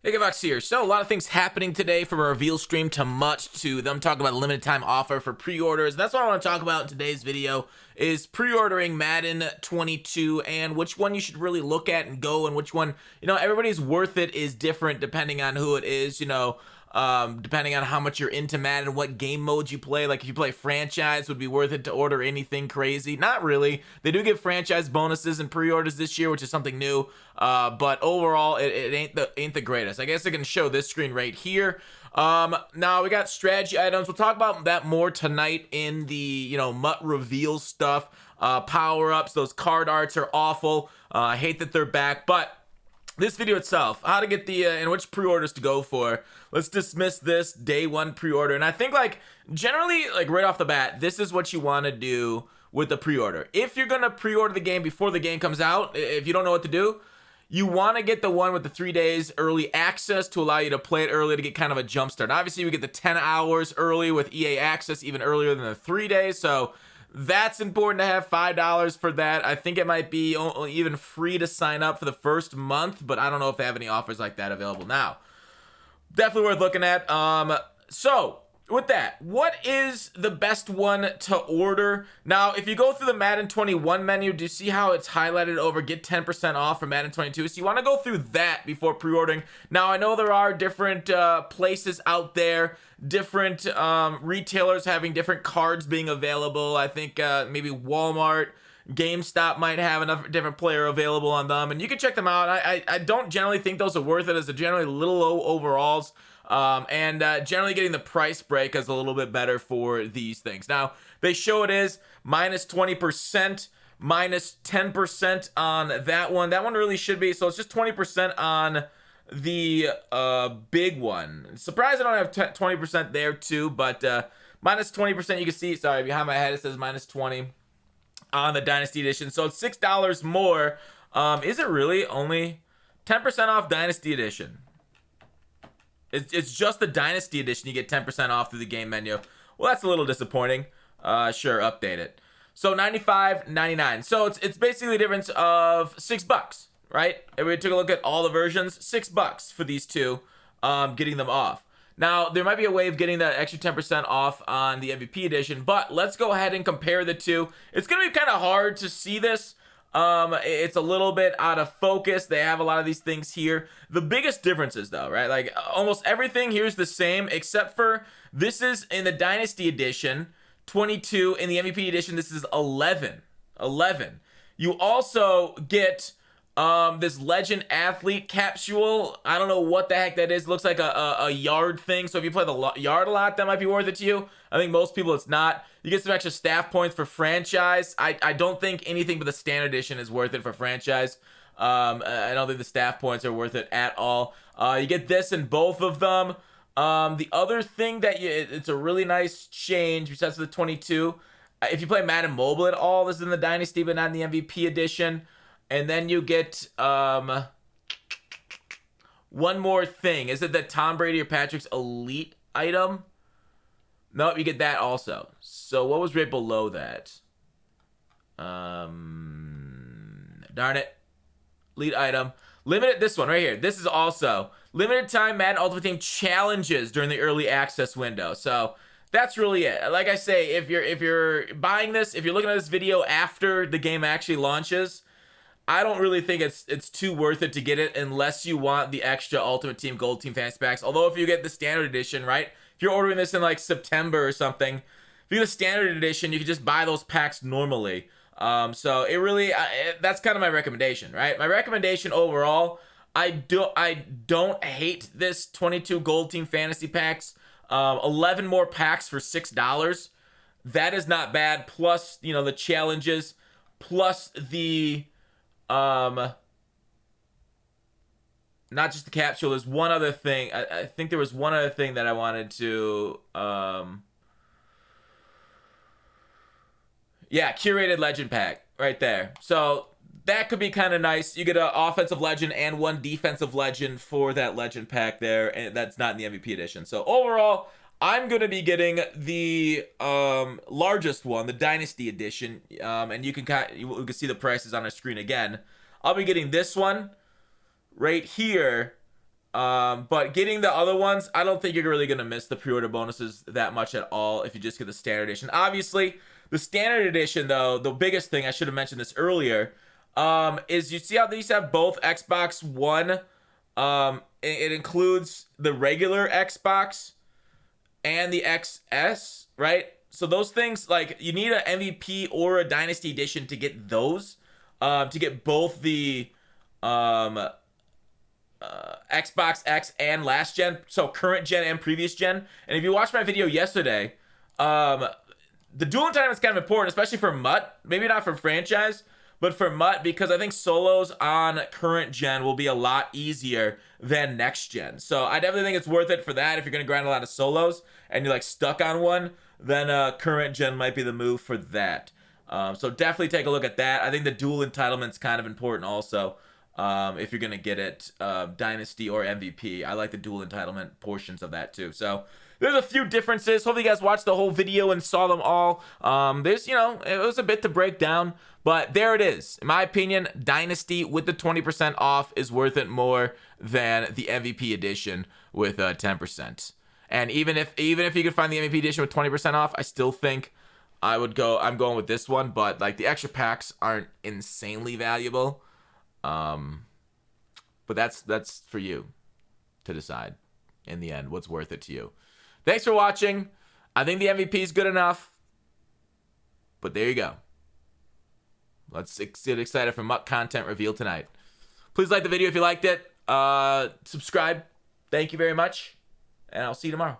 Hey, Gavox here. So, a lot of things happening today from a reveal stream to much to them talking about a limited time offer for pre-orders. That's what I want to talk about in today's video is pre-ordering Madden 22 and which one you should really look at and go and which one, everybody's worth it is different depending on who it is, depending on how much you're into Madden, what game modes you play. Like if you play franchise, would be worth it to order anything crazy? Not really. They do give franchise bonuses and pre-orders this year, which is something new. But overall, it ain't the greatest. I guess I can show this screen right here. Now we got strategy items. We'll talk about that more tonight in the MUT reveal stuff. Power-ups, those card arts are awful. I hate that they're back, but this video itself, how to get the and which pre-orders to go for. Let's dismiss this day one pre-order. And I think generally right off the bat, this is what you want to do with the pre-order. If you're gonna pre-order the game before the game comes out, if you don't know what to do, you want to get the one with the 3 days early access to allow you to play it early to get kind of a jump start. Obviously, we get the 10 hours early with EA access, even earlier than the 3 days. So that's important to have $5 for that. I think it might be even free to sign up for the first month, but I don't know if they have any offers like that available now. Definitely worth looking at. So with that, what is the best one to order? Now, if you go through the Madden 21 menu, do you see how it's highlighted over get 10% off for Madden 22? So you want to go through that before pre-ordering. Now, I know there are different places out there, different retailers having different cards being available. I think maybe Walmart, GameStop might have enough different player available on them, and you can check them out. I don't generally think those are worth it, as they're generally a little low overalls. And generally getting the price break is a little bit better for these things. Now, they show it is minus 20%, minus 10% on that one. That one really should be, so it's just 20% on the big one. Surprised I don't have 20% there too, but minus 20% you can see, sorry, behind my head it says minus 20 on the Dynasty Edition. So it's $6 more. Is it really only 10% off Dynasty Edition? It's just the Dynasty Edition you get 10% off through the game menu. Well, that's a little disappointing. Sure, update it. So $95.99. So it's basically a difference of $6, right? If we took a look at all the versions, $6 for these two, getting them off. Now, there might be a way of getting that extra 10% off on the MVP edition, but let's go ahead and compare the two. It's going to be kind of hard to see this. It's a little bit out of focus. They have a lot of these things here. The biggest differences though, right? Like almost everything here is the same, except for this is in the Dynasty Edition, 22. In the MVP Edition, this is 11. You also get this Legend Athlete capsule. I don't know what the heck that is. It looks like a yard thing. So if you play the yard a lot, that might be worth it to you. I think most people it's not. You get some extra staff points for franchise. I don't think anything but the standard edition is worth it for franchise. I don't think the staff points are worth it at all. You get this in both of them. The other thing that it's a really nice change besides the 22. If you play Madden Mobile at all, this is in the Dynasty, but not in the MVP edition. And then you get one more thing. Is it the Tom Brady or Patrick's Elite item? No, you get that also. So what was right below that? Darn it. Elite item. Limited, this one right here. This is also limited time Madden Ultimate Team challenges during the early access window. So that's really it. Like I say, if you're buying this, if you're looking at this video after the game actually launches, I don't really think it's too worth it to get it unless you want the extra Ultimate Team Gold Team Fantasy Packs. Although if you get the standard edition, right? If you're ordering this in like September or something, if you get the standard edition, you can just buy those packs normally. So it really, that's kind of my recommendation, right? My recommendation overall, I don't hate this 22 Gold Team Fantasy Packs. 11 more packs for $6. That is not bad. Plus, the challenges, plus the not just the capsule. There's one other thing. I think there was one other thing that I wanted to yeah, curated legend pack right there. So that could be kind of nice. You get an offensive legend and one defensive legend for that legend pack there, and that's not in the MVP edition. So overall, I'm going to be getting the largest one, the Dynasty edition, and you can see the prices on our screen again. I'll be getting this one right here But getting the other ones, I don't think you're really going to miss the pre-order bonuses that much at all if you just get the standard edition. Obviously, the standard edition, though, the biggest thing, I should have mentioned this earlier, is you see how these have both Xbox One. It includes the regular Xbox and the XS, right? So those things, like, you need an MVP or a Dynasty edition to get those, to get both the Xbox X and last gen, so current gen and previous gen. And if you watched my video yesterday, the dual entitlement is kind of important, especially for MUT. Maybe not for franchise, but for MUT, because I think solos on current gen will be a lot easier than next gen. So I definitely think it's worth it for that. If you're going to grind a lot of solos and you're like stuck on one, then current gen might be the move for that. So definitely take a look at that. I think the dual entitlement's kind of important also. If you're going to get it, Dynasty or MVP. I like the dual entitlement portions of that too. So there's a few differences. Hopefully you guys watched the whole video and saw them all. There's, it was a bit to break down, but there it is. In my opinion, Dynasty with the 20% off is worth it more than the MVP edition with 10%. And even if you could find the MVP edition with 20% off, I still think I'm going with this one, but like the extra packs aren't insanely valuable. But that's for you to decide in the end what's worth it to you. Thanks for watching. I think the MVP is good enough, but there you go. Let's get excited for MUT content reveal tonight. Please like the video if you liked it. Subscribe. Thank you very much, and I'll see you tomorrow.